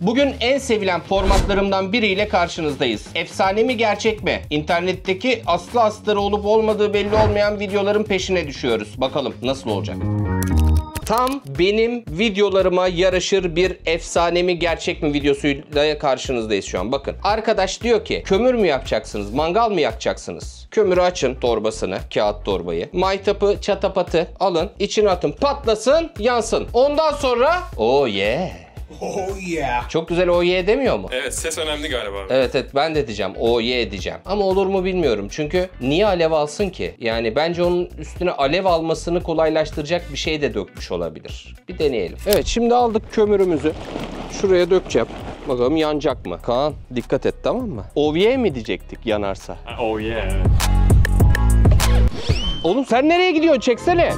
Bugün en sevilen formatlarımdan biriyle karşınızdayız. Efsane mi gerçek mi? İnternetteki aslı astarı olup olmadığı belli olmayan videoların peşine düşüyoruz. Bakalım nasıl olacak? Tam benim videolarıma yaraşır bir efsane mi gerçek mi videosuyla karşınızdayız şu an. Bakın arkadaş diyor ki kömür mü yapacaksınız, mangal mı yakacaksınız? Kömürü açın, torbasını, kağıt torbayı. Maytapı, çatapatı alın, içine atın, patlasın, yansın. Ondan sonra oh yeah. Oh yeah. Çok güzel oh yeah demiyor mu? Evet, ses önemli galiba. Evet ben de diyeceğim oh yeah diyeceğim. Ama olur mu bilmiyorum çünkü niye alev alsın ki? Yani bence onun üstüne alev almasını kolaylaştıracak bir şey de dökmüş olabilir. Bir deneyelim. Evet şimdi aldık kömürümüzü. Şuraya dökeceğim. Bakalım yanacak mı? Kaan dikkat et tamam mı? Oh yeah mi diyecektik yanarsa? Oh yeah. Oğlum sen nereye gidiyorsun? Çeksene.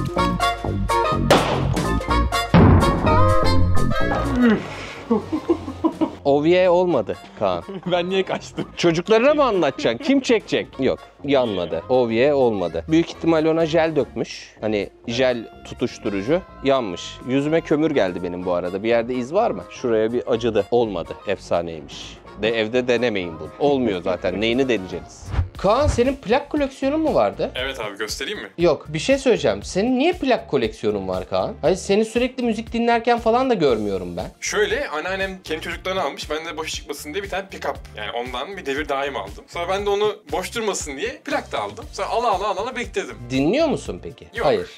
OVA olmadı Kaan. Ben niye kaçtım? Çocuklarına mı anlatacaksın? Kim çekecek? Yok, yanmadı. OVA olmadı. Büyük ihtimal ona jel dökmüş. Hani jel tutuşturucu yanmış. Yüzüme kömür geldi benim bu arada. Bir yerde iz var mı? Şuraya bir acıdı. Olmadı. Efsaneymiş. Evde denemeyin bunu. Olmuyor zaten. Neyini deneyeceksiniz? Kaan senin plak koleksiyonun mu vardı? Evet abi göstereyim mi? Yok bir şey söyleyeceğim. Senin niye plak koleksiyonun var Kaan? Hayır seni sürekli müzik dinlerken falan da görmüyorum ben. Şöyle anneannem kendi çocuklarını almış. Ben de boş çıkmasın diye bir tane pick-up. Yani ondan bir devir daim aldım. Sonra ben de onu boş durmasın diye plak da aldım. Sonra ala bekledim. Dinliyor musun peki? Yok. Hayır.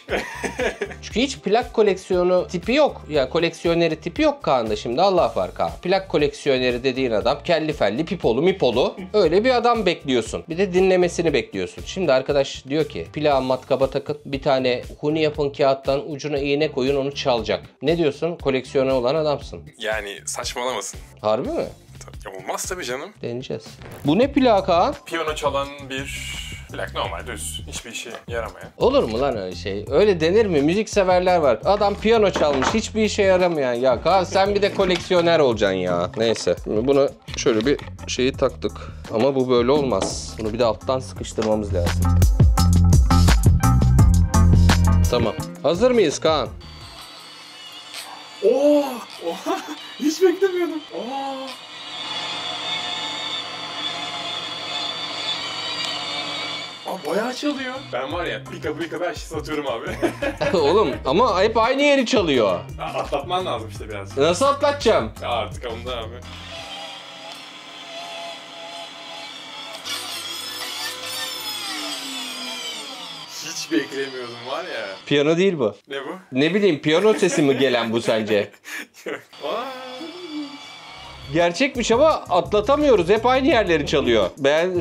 Çünkü hiç plak koleksiyonu tipi yok. Ya yani koleksiyoneri tipi yok Kaan'da şimdi Allah var Kaan. Plak koleksiyoneri dediğin adam kelli felli pipolu mipolu öyle bir adam bekliyorsun. Bir de dinlemesini bekliyorsun. Şimdi arkadaş diyor ki plağı matkaba takın bir tane huni yapın kağıttan ucuna iğne koyun onu çalacak. Ne diyorsun? Koleksiyonu olan adamsın. Yani saçmalamasın. Harbi mi? Olmaz tabii canım. Deneyeceğiz. Bu ne plağı Kaan? Piyano çalan bir plak normal düz. Hiçbir işe yaramayan. Olur mu lan öyle şey? Öyle denir mi? Müzik severler var. Adam piyano çalmış hiçbir işe yaramayan. Ya Kaan sen bir de koleksiyoner olacaksın ya. Neyse. Buna şöyle bir şeyi taktık. Ama bu böyle olmaz. Bunu bir de alttan sıkıştırmamız lazım. Tamam. Hazır mıyız Kaan? Oha! Hiç beklemiyordum. Bayağı çalıyor. Ben var ya pick-up her şeyi satıyorum abi. Oğlum ama hep aynı yeri çalıyor. Atlatman lazım işte biraz. Nasıl atlatacağım? Ya artık onda abi. Hiç beklemiyordum var ya. Piyano değil bu. Ne bu? Ne bileyim piyano sesi mi gelen bu sence? Gerçekmiş ama atlatamıyoruz. Hep aynı yerleri çalıyor. Ben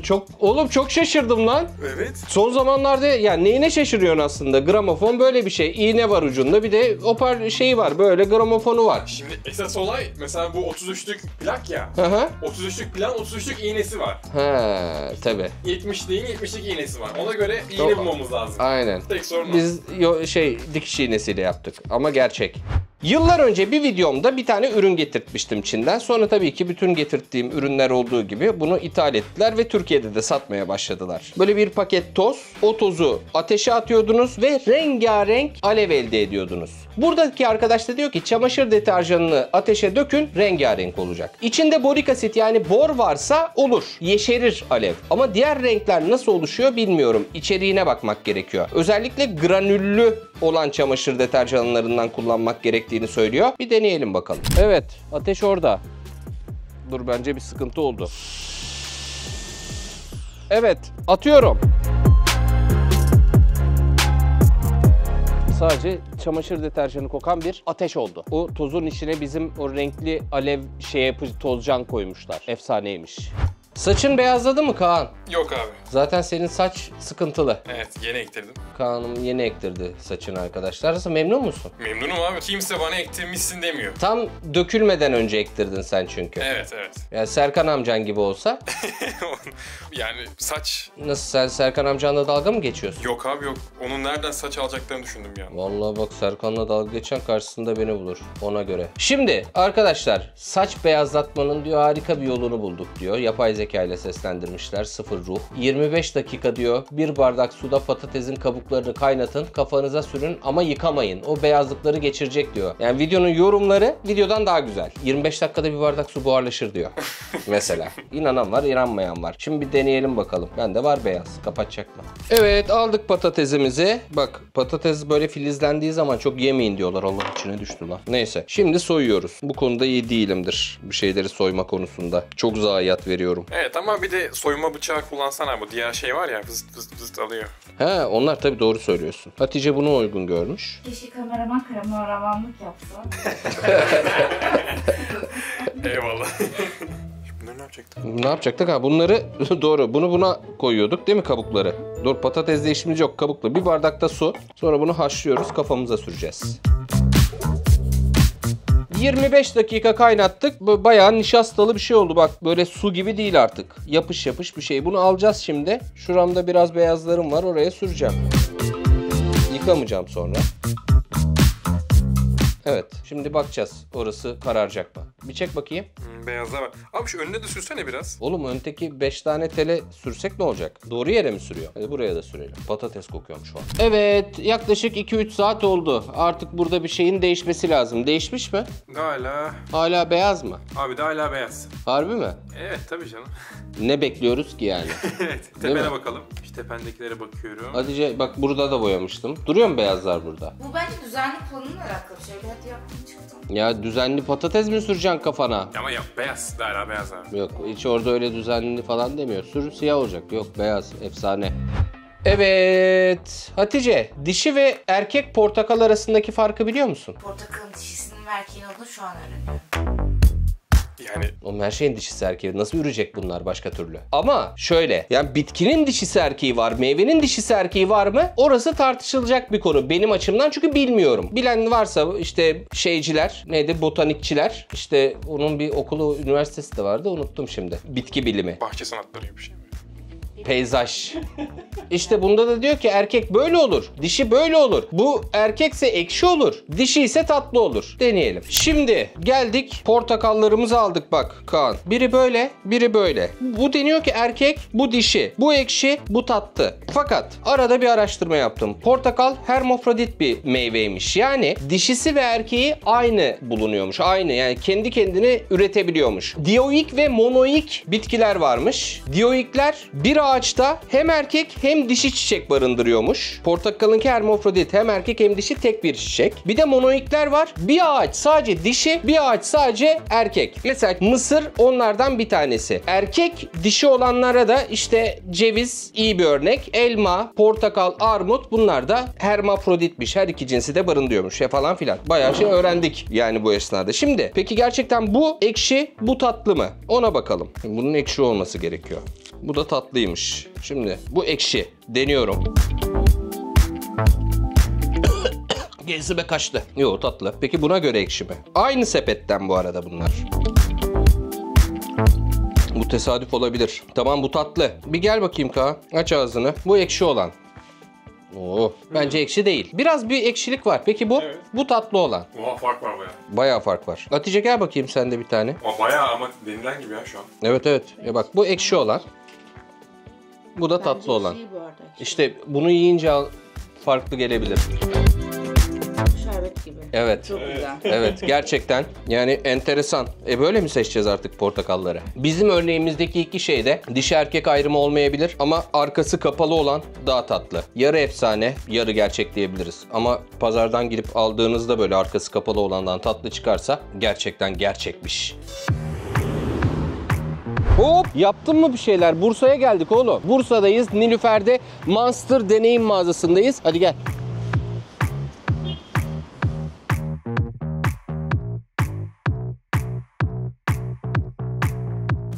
çok şaşırdım lan. Evet. Son zamanlarda yani neyine şaşırıyorsun aslında? Gramofon böyle bir şey. İğne var ucunda. Bir de hoparlör şeyi var. Böyle gramofonu var. Şimdi esas olay mesela bu 33'lük plak ya. Hı hı. 33'lük plan 33'lük iğnesi var. He tabii. 70'liğin 70'lik iğnesi var. Ona göre iğne bulmamız lazım. Aynen. Tek sorun o. Biz dikiş iğnesiyle yaptık ama gerçek. Yıllar önce bir videomda bir tane ürün getirtmiştim Çin'den. Sonra tabii ki bütün getirttiğim ürünler olduğu gibi bunu ithal ettiler ve Türkiye'de de satmaya başladılar. Böyle bir paket toz. O tozu ateşe atıyordunuz ve rengarenk alev elde ediyordunuz. Buradaki arkadaş da diyor ki çamaşır deterjanını ateşe dökün rengarenk olacak. İçinde borik asit yani bor varsa olur. Yeşerir alev. Ama diğer renkler nasıl oluşuyor bilmiyorum. İçeriğine bakmak gerekiyor. Özellikle granüllü olan çamaşır deterjanlarından kullanmak gerektiğini söylüyor. Bir deneyelim bakalım. Evet, ateş orada. Dur bence bir sıkıntı oldu. Evet, atıyorum. Sadece çamaşır deterjanı kokan bir ateş oldu. O tozun içine bizim o renkli alev tozcan koymuşlar. Efsaneymiş. Saçın beyazladı mı Kaan? Yok abi. Zaten senin saç sıkıntılı. Evet yeni ektirdim. Kaan'ım yeni ektirdi saçını arkadaşlar. Nasıl memnun musun? Memnunum abi. Kimse bana ektirmişsin demiyor. Tam dökülmeden önce ektirdin sen çünkü. Evet. Yani Serkan amcan gibi olsa. Yani saç... Nasıl sen Serkan amcanla dalga mı geçiyorsun? Yok abi yok. Onun nereden saç alacaklarını düşündüm ya. Vallahi bak Serkan'la dalga geçen karşısında beni bulur. Ona göre. Şimdi arkadaşlar saç beyazlatmanın diyor harika bir yolunu bulduk diyor. Yapay zeka zeka ile seslendirmişler. Sıfır ruh. 25 dakika diyor. Bir bardak suda patatesin kabuklarını kaynatın. Kafanıza sürün ama yıkamayın. O beyazlıkları geçirecek diyor. Yani videonun yorumları videodan daha güzel. 25 dakikada bir bardak su buharlaşır diyor. Mesela. İnanan var, inanmayan var. Şimdi bir deneyelim bakalım. Bende var beyaz. Kapatacak mı? Evet, aldık patatesimizi. Bak, patates böyle filizlendiği zaman çok yemeyin diyorlar. Allah, içine düştü lan. Neyse. Şimdi soyuyoruz. Bu konuda iyi değilimdir. Bir şeyleri soyma konusunda. Çok zayiat veriyorum. Evet ama bir de soyma bıçağı kullansana, bu diğer şey var ya, vızıt vızıt vızıt alıyor. He, onlar tabii doğru söylüyorsun. Hatice bunu uygun görmüş. Keşke kameramanlık yapsa. Eyvallah. Bunları ne yapacaktık? Ne yapacaktık? Ha, bunları doğru. Bunu buna koyuyorduk değil mi, kabukları? Dur, patatesle işimiz yok, kabuklu. Bir bardakta su. Sonra bunu haşlıyoruz. Kafamıza süreceğiz. 25 dakika kaynattık. Bayağı nişastalı bir şey oldu. Bak, böyle su gibi değil artık. Yapış yapış bir şey. Bunu alacağız şimdi. Şuramda biraz beyazlarım var. Oraya süreceğim. Yıkamayacağım sonra. Evet. Şimdi bakacağız. Orası kararacak mı? Bir çek bakayım. Beyazlar var. Abi şu önüne de sürsene biraz. Oğlum, öndeki 5 tane tele sürsek ne olacak? Doğru yere mi sürüyor? Hadi buraya da sürelim. Patates kokuyorum şu an. Evet, yaklaşık 2-3 saat oldu. Artık burada bir şeyin değişmesi lazım. Değişmiş mi? Hala. Hala beyaz mı? Abi de hala beyaz. Harbi mi? Evet tabii canım. Ne bekliyoruz ki yani? Evet. Değil mi? Tepene bakalım. Şu tependekilere bakıyorum. Hatice bak, burada da boyamıştım. Duruyor mu beyazlar burada? Bu bence düzenli kullanımla alakalı bir şey. Hadi yaptım çıktım. Ya düzenli patates mi süreceksin kafana? Ama yok, beyaz. Hala beyaz abi. Yok, hiç orada öyle düzenli falan demiyor. Sür, siyah olacak. Yok, beyaz. Efsane. Evet. Hatice, dişi ve erkek portakal arasındaki farkı biliyor musun? Portakalın dişisinin ve erkeğin olduğunu şu an öğreniyorum. Yani Oğlum, her şeyin dişisi erkeği. Nasıl ürecek bunlar başka türlü? Ama şöyle, yani bitkinin dişisi erkeği var, meyvenin dişisi erkeği var mı? Orası tartışılacak bir konu benim açımdan, çünkü bilmiyorum. Bilen varsa işte şeyciler, neydi, botanikçiler. İşte onun bir okulu, üniversitesi de vardı, unuttum şimdi. Bitki bilimi. bahçe sanatları gibi bir şey mi? Peyzaj. İşte bunda da diyor ki erkek böyle olur, dişi böyle olur. Bu erkekse ekşi olur, dişi ise tatlı olur. Deneyelim. Şimdi geldik, portakallarımızı aldık bak Kaan. Biri böyle, biri böyle. Bu deniyor ki erkek, bu dişi. Bu ekşi, bu tatlı. Fakat arada bir araştırma yaptım. Portakal hermafrodit bir meyveymiş. Yani dişisi ve erkeği aynı bulunuyormuş. Aynı, yani kendi kendini üretebiliyormuş. Dioik ve monoik bitkiler varmış. Dioikler bir ağaçta hem erkek hem dişi çiçek barındırıyormuş. Portakalınki hermafrodit, hem erkek hem dişi tek bir çiçek. Bir de monoikler var. Bir ağaç sadece dişi, bir ağaç sadece erkek. Mesela mısır onlardan bir tanesi. Erkek dişi olanlara da işte ceviz iyi bir örnek. Elma, portakal, armut, bunlar da hermafroditmiş. Her iki cinsi de barındırıyormuş ya falan filan. Bayağı şey öğrendik yani bu esnada. Şimdi peki gerçekten bu ekşi, bu tatlı mı? Ona bakalım. Bunun ekşi olması gerekiyor. Bu da tatlıymış. Şimdi bu ekşi. Deniyorum. Gezime kaçtı. Yo, tatlı. Peki buna göre ekşi mi? Aynı sepetten bu arada bunlar. Bu tesadüf olabilir. Tamam, bu tatlı. Bir gel bakayım Kaan. Aç ağzını. Bu ekşi olan. Oo, bence ekşi değil. Biraz bir ekşilik var. Peki bu? Evet. Bu tatlı olan. Oha, fark var bayağı. Bayağı fark var. Hatice gel bakayım sen de bir tane. Oha, bayağı ama denilen gibi ya şu an. Evet evet. Bak, bu ekşi olan. Bu da tatlı olan. Şey bu arada. İşte bunu yiyince farklı gelebilir. Şerbet gibi. Evet. Çok güzel. Evet, gerçekten yani enteresan. Böyle mi seçeceğiz artık portakalları? Bizim örneğimizdeki iki şey de dişi erkek ayrımı olmayabilir ama arkası kapalı olan daha tatlı. Yarı efsane, yarı gerçek diyebiliriz. Ama pazardan gidip aldığınızda böyle arkası kapalı olandan tatlı çıkarsa gerçekten gerçekmiş. Hop, yaptın mı bir şeyler? Bursa'ya geldik oğlum. Bursa'dayız. Nilüfer'de Monster deneyim mağazasındayız. Hadi gel.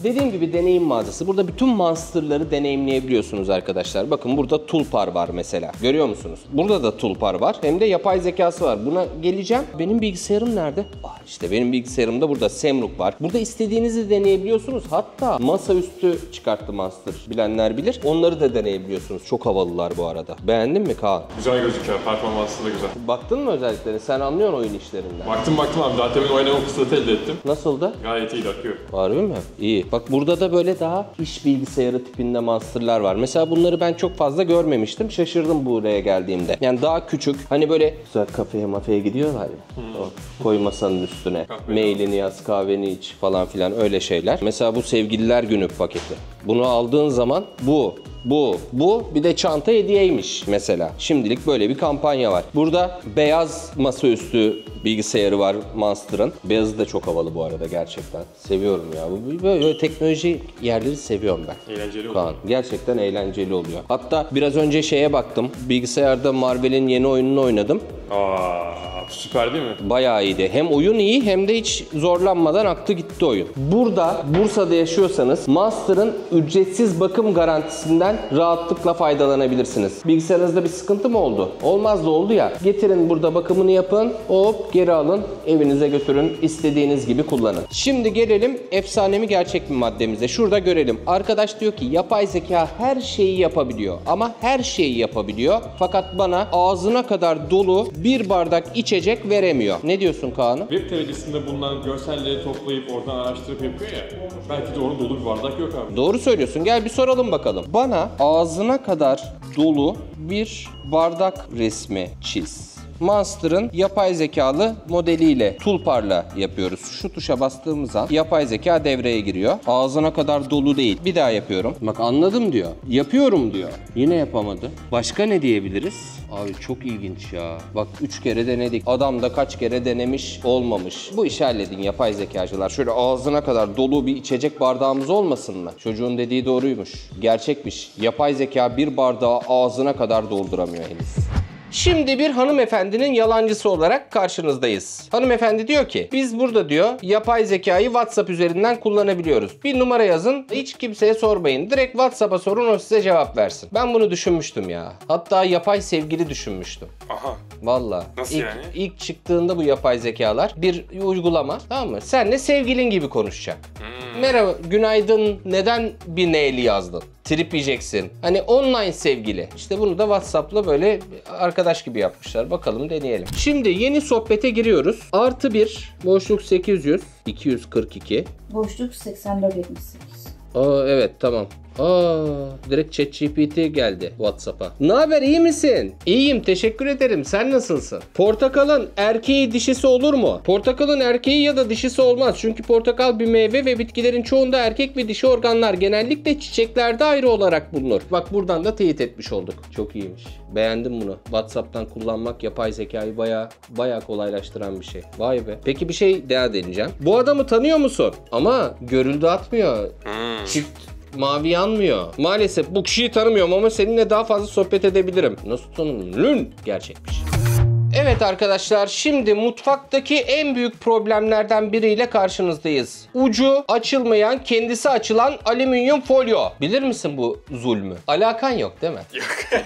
Dediğim gibi deneyim mağazası. Burada bütün Monster'ları deneyimleyebiliyorsunuz arkadaşlar. Bakın burada Tulpar var mesela. Görüyor musunuz? Burada da Tulpar var. Hem de yapay zekası var. Buna geleceğim. Benim bilgisayarım nerede? İşte benim bilgisayarımda burada Semruk var. Burada istediğinizi deneyebiliyorsunuz. Hatta masaüstü çıkarttı Monster. Bilenler bilir. Onları da deneyebiliyorsunuz. Çok havalılar bu arada. Beğendin mi Kaan? Güzel gözüküyor. Performansı da güzel. Baktın mı özelliklerine? Sen anlıyorsun oyun işlerinden. Baktım abi. Daha temin oynama fırsatı elde ettim. Nasıldı? Gayet iyi, akıyor. Harbi mi? İyi. Bak burada da böyle daha iş bilgisayarı tipinde Monster'lar var. Mesela bunları ben çok fazla görmemiştim. Şaşırdım buraya geldiğimde. Yani daha küçük. Hani böyle güzel kafeye gidiyorlar ya. O koy masanın üstüne. Mailini yaz, kahveni iç falan filan öyle şeyler. Mesela bu sevgililer günü paketi. Bunu aldığın zaman bu bir de çanta hediyeymiş mesela. Şimdilik böyle bir kampanya var. Burada beyaz masaüstü bilgisayarı var Monster'ın. Beyazı da çok havalı bu arada gerçekten. Seviyorum ya. Böyle teknoloji yerleri seviyorum ben. Eğlenceli oluyor. Kaan, gerçekten eğlenceli oluyor. Hatta biraz önce şeye baktım. Bilgisayarda Marvel'in yeni oyununu oynadım. Süper değil mi? Bayağı iyiydi. Hem oyun iyi hem de hiç zorlanmadan aktı gitti oyun. Burada Bursa'da yaşıyorsanız Monster'ın ücretsiz bakım garantisinden rahatlıkla faydalanabilirsiniz. Bilgisayarınızda bir sıkıntı mı oldu? Olmaz da oldu ya. Getirin burada bakımını yapın. Hop geri alın. Evinize götürün. İstediğiniz gibi kullanın. Şimdi gelelim efsane mi gerçek mi maddemize. Şurada görelim. Arkadaş diyor ki yapay zeka her şeyi yapabiliyor. Ama her şeyi yapabiliyor. Fakat bana ağzına kadar dolu bir bardak içecek veremiyor. Ne diyorsun Kaan'ım? Web sitesinde bulunan görselleri toplayıp oradan araştırıp yapıyor ya. Belki de onun dolu bir bardak yok abi. Doğru söylüyorsun. Gel bir soralım bakalım. Bana ağzına kadar dolu bir bardak resmi çiz. Monster'ın yapay zekalı modeliyle, Tulpar'la yapıyoruz. Şu tuşa bastığımız an yapay zeka devreye giriyor. Ağzına kadar dolu değil. Bir daha yapıyorum. Bak anladım diyor. Yapıyorum diyor. Yine yapamadı. Başka ne diyebiliriz? Abi çok ilginç ya. Bak 3 kere denedik. Adam da kaç kere denemiş, olmamış. Bu işi halledin yapay zekacılar. Şöyle ağzına kadar dolu bir içecek bardağımız olmasın mı? Çocuğun dediği doğruymuş. Gerçekmiş. Yapay zeka bir bardağı ağzına kadar dolduramıyor henüz. Şimdi bir hanımefendinin yalancısı olarak karşınızdayız. Hanımefendi diyor ki biz burada diyor yapay zekayı WhatsApp üzerinden kullanabiliyoruz. Bir numara yazın, hiç kimseye sormayın. Direkt WhatsApp'a sorun, o size cevap versin. Ben bunu düşünmüştüm ya. Hatta yapay sevgili düşünmüştüm. Aha. Valla. Nasıl yani? İlk çıktığında bu yapay zekalar bir uygulama, tamam mı? Senle sevgilin gibi konuşacak. Merhaba, günaydın, neden bir neyli yazdın? Trip yiyeceksin. Hani online sevgili. İşte bunu da WhatsApp'la böyle arkadaş gibi yapmışlar. Bakalım deneyelim. Şimdi yeni sohbete giriyoruz. +1 boşluk 800 242. Boşluk 8478. Evet tamam. Direkt ChatGPT geldi WhatsApp'a. Ne haber, iyi misin? İyiyim, teşekkür ederim. Sen nasılsın? Portakalın erkeği dişisi olur mu? Portakalın erkeği ya da dişisi olmaz. Çünkü portakal bir meyve ve bitkilerin çoğunda erkek ve dişi organlar genellikle çiçeklerde ayrı olarak bulunur. Bak buradan da teyit etmiş olduk. Çok iyiymiş. Beğendim bunu. WhatsApp'tan kullanmak yapay zekayı bayağı kolaylaştıran bir şey. Vay be. Peki bir şey daha deneyeceğim. Bu adamı tanıyor musun? Ama görüldü atmıyor. Çift mavi yanmıyor. Maalesef bu kişiyi tanımıyorum ama seninle daha fazla sohbet edebilirim. Nasıl tanımıyorum? Gerçekmiş. Evet arkadaşlar, şimdi mutfaktaki en büyük problemlerden biriyle karşınızdayız. Ucu açılmayan, kendisi açılan alüminyum folyo. Bilir misin bu zulmü? Alakan yok değil mi? Yok.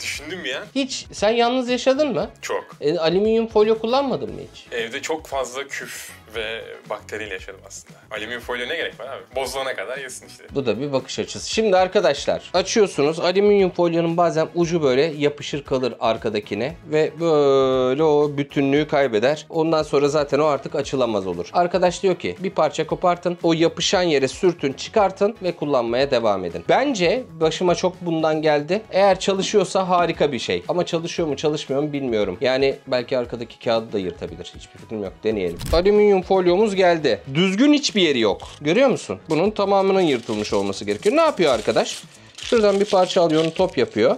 Düşündüm ya. Hiç. Sen yalnız yaşadın mı? Çok. Alüminyum folyo kullanmadın mı hiç? Evde çok fazla küf ve bakteriyle yaşadım aslında. Alüminyum folyo ne gerek var abi? Bozulana kadar yesin işte. Bu da bir bakış açısı. Şimdi arkadaşlar açıyorsunuz. Alüminyum folyonun bazen ucu böyle yapışır kalır arkadakine ve böyle o bütünlüğü kaybeder. Ondan sonra zaten o artık açılamaz olur. Arkadaş diyor ki bir parça kopartın, o yapışan yere sürtün, çıkartın ve kullanmaya devam edin. Bence başıma çok bundan geldi. Eğer çalışıyorsa harika bir şey. Ama çalışıyor mu çalışmıyor mu bilmiyorum. Yani belki arkadaki kağıdı da yırtabilir. Hiçbir fikrim yok. Deneyelim. Alüminyum folyomuz geldi. Düzgün hiçbir yeri yok. Görüyor musun? Bunun tamamının yırtılmış olması gerekiyor. Ne yapıyor arkadaş? Şuradan bir parça alıyor, onu top yapıyor.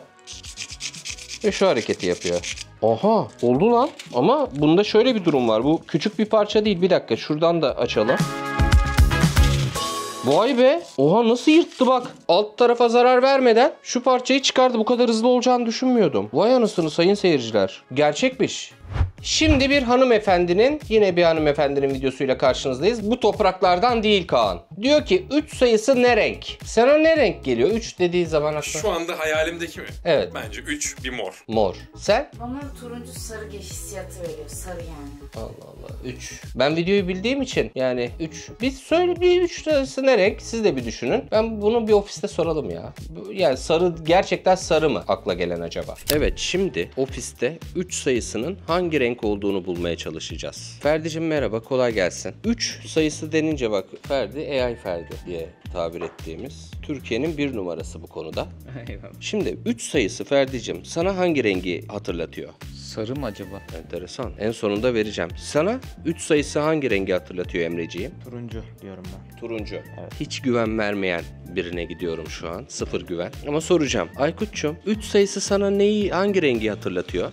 Ve şu hareketi yapıyor. Aha, oldu lan. Ama bunda şöyle bir durum var. Bu küçük bir parça değil. Bir dakika, şuradan da açalım. Vay be. Oha, nasıl yırttı bak. Alt tarafa zarar vermeden şu parçayı çıkardı. Bu kadar hızlı olacağını düşünmüyordum. Vay anasını sayın seyirciler. Gerçekmiş. Şimdi yine bir hanımefendinin videosuyla karşınızdayız. Bu topraklardan değil Kaan. Diyor ki 3 sayısı ne renk? Sana ne renk geliyor? 3 dediği zaman aslında. Şu anda hayalimdeki mi? Evet. Bence 3 bir mor. Mor. Sen? Bana turuncu sarı hissiyatı veriyor. Sarı yani. Allah Allah. 3. Ben videoyu bildiğim için yani 3. Biz söyle bir 3 sayısı ne renk? Siz de bir düşünün. Ben bunu bir ofiste soralım ya. Yani sarı, gerçekten sarı mı akla gelen acaba? Evet, şimdi ofiste 3 sayısının hangi renk renk olduğunu bulmaya çalışacağız. Ferdi'cim merhaba, kolay gelsin. 3 sayısı denince bak Ferdi, AI Ferdi diye tabir ettiğimiz Türkiye'nin bir numarası bu konuda. Eyvallah. Şimdi 3 sayısı Ferdi'cim sana hangi rengi hatırlatıyor? Sarı mı acaba? Enteresan. En sonunda vereceğim. Sana 3 sayısı hangi rengi hatırlatıyor Emreciğim? Turuncu diyorum ben. Turuncu. Evet. Hiç güven vermeyen birine gidiyorum şu an. Sıfır güven. Ama soracağım. Aykut'cum 3 sayısı sana hangi rengi hatırlatıyor?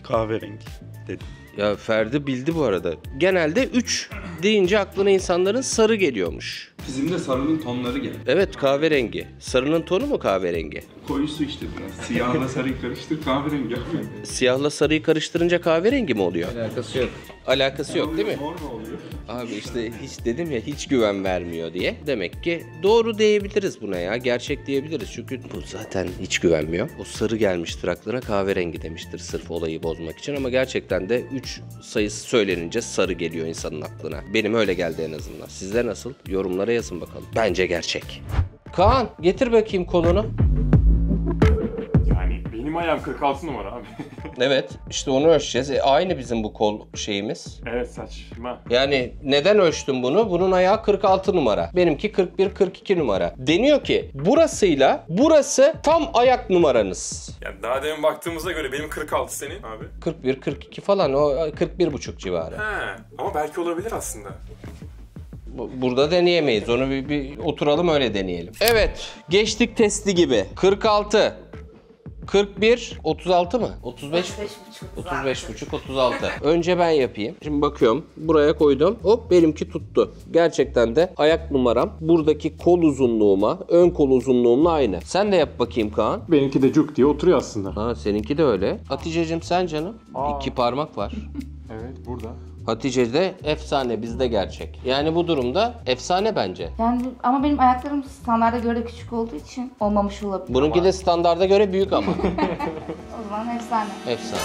Kahverengi dedim. Ya Ferdi bildi bu arada. Genelde 3 deyince aklına insanların sarı geliyormuş. Bizim de sarının tonları geldi. Evet, kahverengi. Sarının tonu mu kahverengi? Koyusu işte biraz. Siyahla sarıyı karıştır kahverengi abi. Siyahla sarıyı karıştırınca kahverengi mi oluyor? Alakası yok. Alakası yok değil mi? Mor mu oluyor? Abi işte hiç dedim ya, hiç güven vermiyor diye. Demek ki doğru diyebiliriz buna ya. Gerçek diyebiliriz. Çünkü bu zaten hiç güvenmiyor. O sarı gelmiştir aklına, kahverengi demiştir sırf olayı bozmak için. Ama gerçekten de 3 sayısı söylenince sarı geliyor insanın aklına. Benim öyle geldi en azından. Sizde nasıl? Yorumlara yazın bakalım. Bence gerçek. Kaan getir bakayım kolunu. Yani benim ayağım 46 numara abi. Evet, işte onu ölçeceğiz. Aynı bizim bu kol şeyimiz. Evet, saçma. Yani neden ölçtüm bunu? Bunun ayağı 46 numara. Benimki 41-42 numara. Deniyor ki burasıyla burası tam ayak numaranız. Yani daha demin baktığımıza göre benim 46 senin abi. 41-42 falan, o 41,5 civarı. He, ama belki olabilir aslında. Burada deneyemeyiz. Onu bir oturalım öyle deneyelim. Evet, geçtik testi gibi. 46, 41, 36 mı? 35, 35,5, 36. Önce ben yapayım. Şimdi bakıyorum. Buraya koydum. Hop, benimki tuttu. Gerçekten de ayak numaram buradaki kol uzunluğuma, ön kol uzunluğumla aynı. Sen de yap bakayım Kaan. Benimki de cuk diye oturuyor aslında. Ha, seninki de öyle. Hatice'cim sen canım. 2 parmak var. Evet, burada. Hatice'de efsane, bizde gerçek. Yani bu durumda efsane bence. Yani ama benim ayaklarım standarda göre küçük olduğu için olmamış olabilir. Bununki de standarda göre büyük ama. O zaman efsane. Efsane.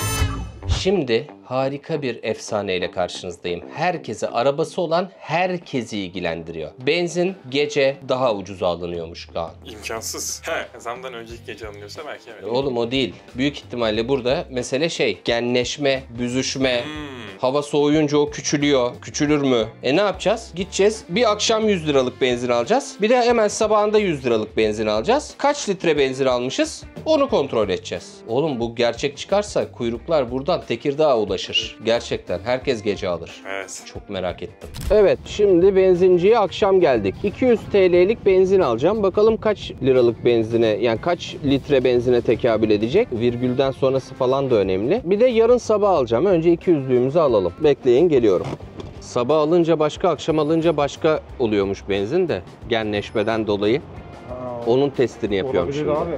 Şimdi harika bir efsaneyle karşınızdayım. Herkese, arabası olan herkesi ilgilendiriyor. Benzin gece daha ucuza alınıyormuş Kaan. İmkansız. He, zamdan önceki gece alınıyorsa belki evet. Oğlum o değil. Büyük ihtimalle burada mesele genleşme, büzüşme. Hava soğuyunca o küçülüyor. Küçülür mü? Ne yapacağız? Gideceğiz. Bir akşam 100 liralık benzin alacağız. Bir de hemen sabahında 100 liralık benzin alacağız. Kaç litre benzin almışız? Onu kontrol edeceğiz. Oğlum bu gerçek çıkarsa kuyruklar buradan Tekirdağ'a ulaşır. Gerçekten herkes gece alır. Evet. Çok merak ettim. Evet, şimdi benzinciye akşam geldik. 200 TL'lik benzin alacağım. Bakalım kaç liralık benzine, yani kaç litre benzine tekabül edecek. Virgülden sonrası falan da önemli. Bir de yarın sabah alacağım. Önce 200'lüğümüzü alalım. Bekleyin, geliyorum. Sabah alınca başka, akşam alınca başka oluyormuş benzin de. Genleşmeden dolayı. Onun testini yapıyorum şimdi. Olabilir abi.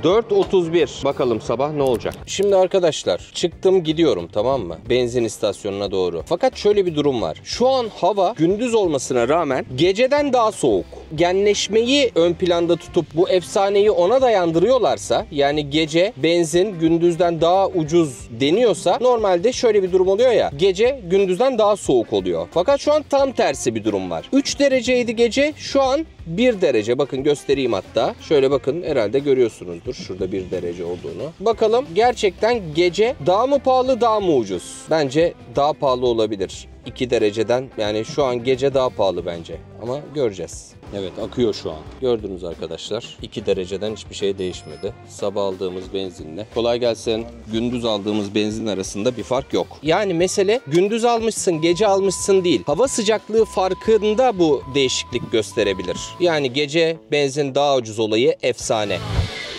4.31. Bakalım sabah ne olacak? Şimdi arkadaşlar çıktım gidiyorum, tamam mı? Benzin istasyonuna doğru. Fakat şöyle bir durum var. Şu an hava gündüz olmasına rağmen geceden daha soğuk. Genleşmeyi ön planda tutup bu efsaneyi ona dayandırıyorlarsa, yani gece benzin gündüzden daha ucuz deniyorsa, normalde şöyle bir durum oluyor ya. Gece gündüzden daha soğuk oluyor. Fakat şu an tam tersi bir durum var. 3 dereceydi gece, şu an 1 derece. Bakın göstereyim hatta. Şöyle bakın, herhalde görüyorsunuzdur şurada 1 derece olduğunu. Bakalım gerçekten gece daha mı pahalı, daha mı ucuz? Bence daha pahalı olabilir. 2 dereceden, yani şu an gece daha pahalı bence. Ama göreceğiz. Evet, akıyor şu an. Gördünüz arkadaşlar. 2 dereceden hiçbir şey değişmedi. Sabah aldığımız benzinle. Kolay gelsin. Gündüz aldığımız benzin arasında bir fark yok. Yani mesele gündüz almışsın, gece almışsın değil. Hava sıcaklığı farkında bu değişiklik gösterebilir. Yani gece benzin daha ucuz olayı efsane.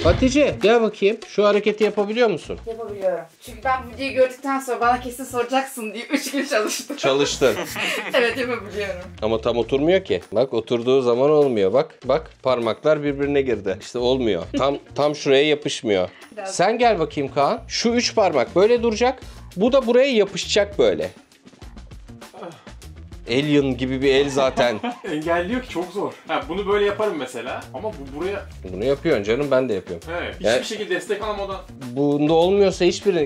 Hatice gel bakayım. Şu hareketi yapabiliyor musun? Yapabiliyorum. Çünkü ben bu videoyu gördükten sonra bana kesin soracaksın diye 3 gün çalıştım. Çalıştın. Evet, yapabiliyorum. Ama tam oturmuyor ki. Bak, oturduğu zaman olmuyor. Bak parmaklar birbirine girdi. İşte olmuyor. Tam şuraya yapışmıyor. Biraz. Sen gel bakayım Kaan. Şu 3 parmak böyle duracak. Bu da buraya yapışacak böyle. Alien gibi bir el zaten. Engelliyor ki çok zor. Ha, bunu böyle yaparım mesela ama bu buraya Bunu yapıyorsun canım, ben de yapıyorum. hiçbir Ya- şekilde destek almadan Bunda olmuyorsa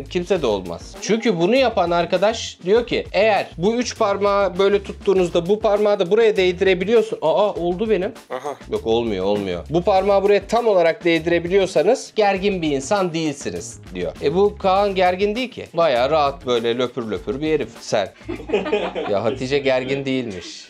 kimse de olmaz. Çünkü bunu yapan arkadaş diyor ki eğer bu 3 parmağı böyle tuttuğunuzda bu parmağı da buraya değdirebiliyorsun. Aa oldu benim. aha. Yok olmuyor. Bu parmağı buraya tam olarak değdirebiliyorsanız gergin bir insan değilsiniz diyor. Bu Kaan gergin değil ki. Bayağı rahat böyle löpür löpür bir herif sen. Ya Hatice gergin değilmiş.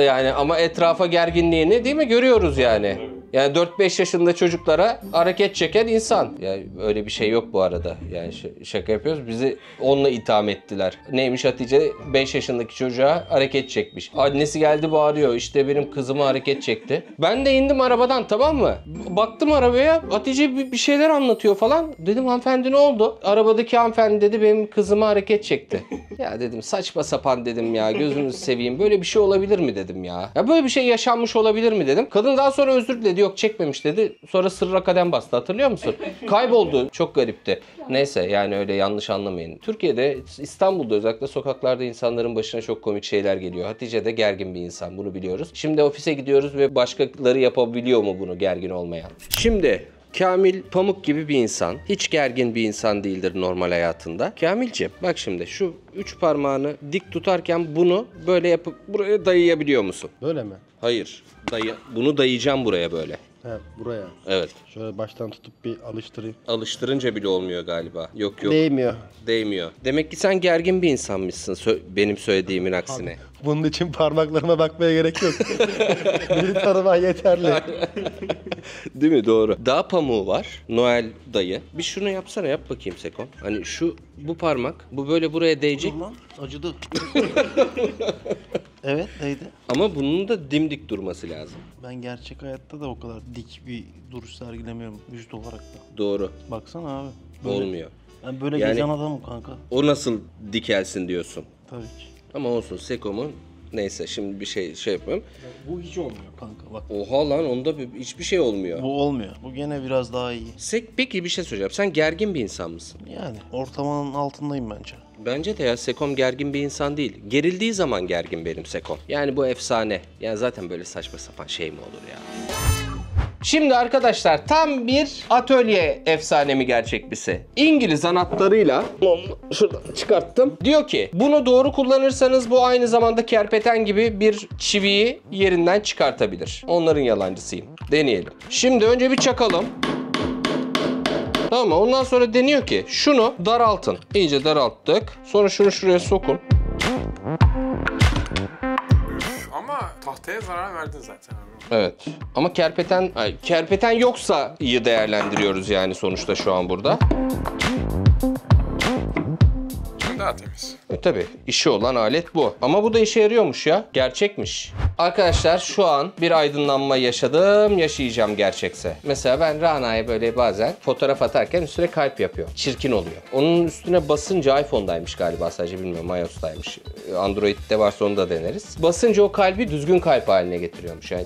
Yani ama etrafa gerginliğini değil mi görüyoruz yani. Yani 4-5 yaşında çocuklara hareket çeken insan. Yani öyle bir şey yok bu arada. Yani şaka yapıyoruz. Bizi onunla itham ettiler. Neymiş Hatice 5 yaşındaki çocuğa hareket çekmiş. Annesi geldi bağırıyor. İşte benim kızıma hareket çekti. Ben de indim arabadan, tamam mı? Baktım arabaya. Hatice bir şeyler anlatıyor falan. Dedim hanımefendi ne oldu? Arabadaki hanımefendi dedi benim kızıma hareket çekti. Ya dedim saçma sapan dedim ya. Gözünüzü seveyim. Böyle bir şey olabilir mi dedim ya. Ya böyle bir şey yaşanmış olabilir mi dedim. Kadın daha sonra özür diledi. Yok çekmemiş dedi. Sonra sırra kadem bastı. Hatırlıyor musun? Kayboldu. Çok garipti. Neyse yani öyle yanlış anlamayın. Türkiye'de, İstanbul'da özellikle sokaklarda insanların başına çok komik şeyler geliyor. Hatice de gergin bir insan. Bunu biliyoruz. Şimdi ofise gidiyoruz ve başkaları yapabiliyor mu bunu gergin olmayan? Şimdi Kamil pamuk gibi bir insan. Hiç gergin bir insan değildir normal hayatında. Kamilciğim bak şimdi şu 3 parmağını dik tutarken bunu böyle yapıp buraya dayayabiliyor musun? Böyle mi? Hayır. Bunu dayayacağım buraya böyle. He buraya. Evet. Şöyle baştan tutup bir alıştırayım. Alıştırınca bile olmuyor galiba. Yok. Değmiyor. Değmiyor. Demek ki sen gergin bir insanmışsın benim söylediğimin aksine. Bunun için parmaklarıma bakmaya gerek yok. Bir tanıma yeterli. Değil mi? Doğru. Dağ pamuğu var. Noel dayı. Bir şunu yapsana, yap bakayım Sekon. Hani bu parmak, bu böyle buraya değecek. Dur lan, acıdı. Evet, değdi. Ama bunun da dimdik durması lazım. Ben gerçek hayatta da o kadar dik bir duruş sergilemiyorum vücut olarak da. Doğru. Baksana abi. Olmuyor. Ben böyle Yani- gezen adamım kanka. O nasıl dikelsin diyorsun. Tabii ki. Ama olsun Seko'mun neyse şimdi bir şey yapayım. Bu hiç olmuyor kanka bak. Oha lan onda hiçbir şey olmuyor. Bu olmuyor. Bu gene biraz daha iyi. Peki bir şey söyleyeceğim. Sen gergin bir insan mısın? Yani ortamın altındayım bence. Bence de ya Sekom gergin bir insan değil. Gerildiği zaman gergin benim Sekom. Yani bu efsane. Yani zaten böyle saçma sapan şey mi olur ya? Şimdi arkadaşlar tam bir atölye efsane mi gerçek misi? İngiliz anahtarıyla şuradan çıkarttım. Diyor ki bunu doğru kullanırsanız bu aynı zamanda kerpeten gibi bir çiviyi yerinden çıkartabilir. Onların yalancısıyım. Deneyelim. Şimdi önce bir çakalım. Tamam mı? Ondan sonra deniyor ki şunu daraltın. İyice daralttık. Sonra şunu şuraya sokun. Ama tahtaya zarar verdin zaten abi. Evet. Ama kerpeten yoksa iyi değerlendiriyoruz yani sonuçta şu an burada. Daha temiz. Tabii işi olan alet bu. Ama bu da işe yarıyormuş ya. Gerçekmiş. Arkadaşlar şu an bir aydınlanma yaşadım, yaşayacağım gerçekse. Mesela ben Rana'ya böyle bazen fotoğraf atarken üstüne kalp yapıyor. Çirkin oluyor. Onun üstüne basınca iPhone'daymış galiba, sadece bilmiyorum, iOS'taymış. Android'de varsa onu da deneriz. Basınca o kalbi düzgün kalp haline getiriyormuş. Yani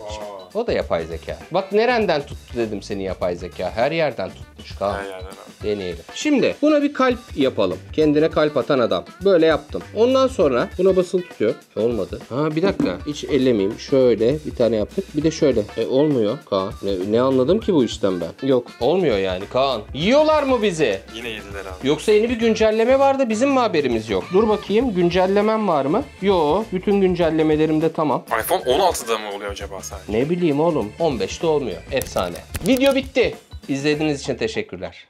o da yapay zeka. Bak nereden tuttu dedim seni yapay zeka. Her yerden tutmuş. Kaan. Her yerden abi. Deneyelim. Şimdi buna bir kalp yapalım. Kendine kalp atan adam. Böyle yaptım. Ondan sonra buna basılı tutuyor. Olmadı. Ha bir dakika. Hiç ellemeyeyim. Şöyle bir tane yaptık. Bir de şöyle. Olmuyor Kaan. Ne anladım ki bu işten ben? Yok. Olmuyor yani Kaan. Yiyorlar mı bizi? Yine yediler abi. Yoksa yeni bir güncelleme vardı, bizim mi haberimiz yok? Dur bakayım, güncellemem var mı? Yo, bütün güncellemelerim de tamam. iPhone 16'da mı oluyor acaba sadece? Ne bileyim oğlum, 15'te olmuyor. Efsane. Video bitti. İzlediğiniz için teşekkürler.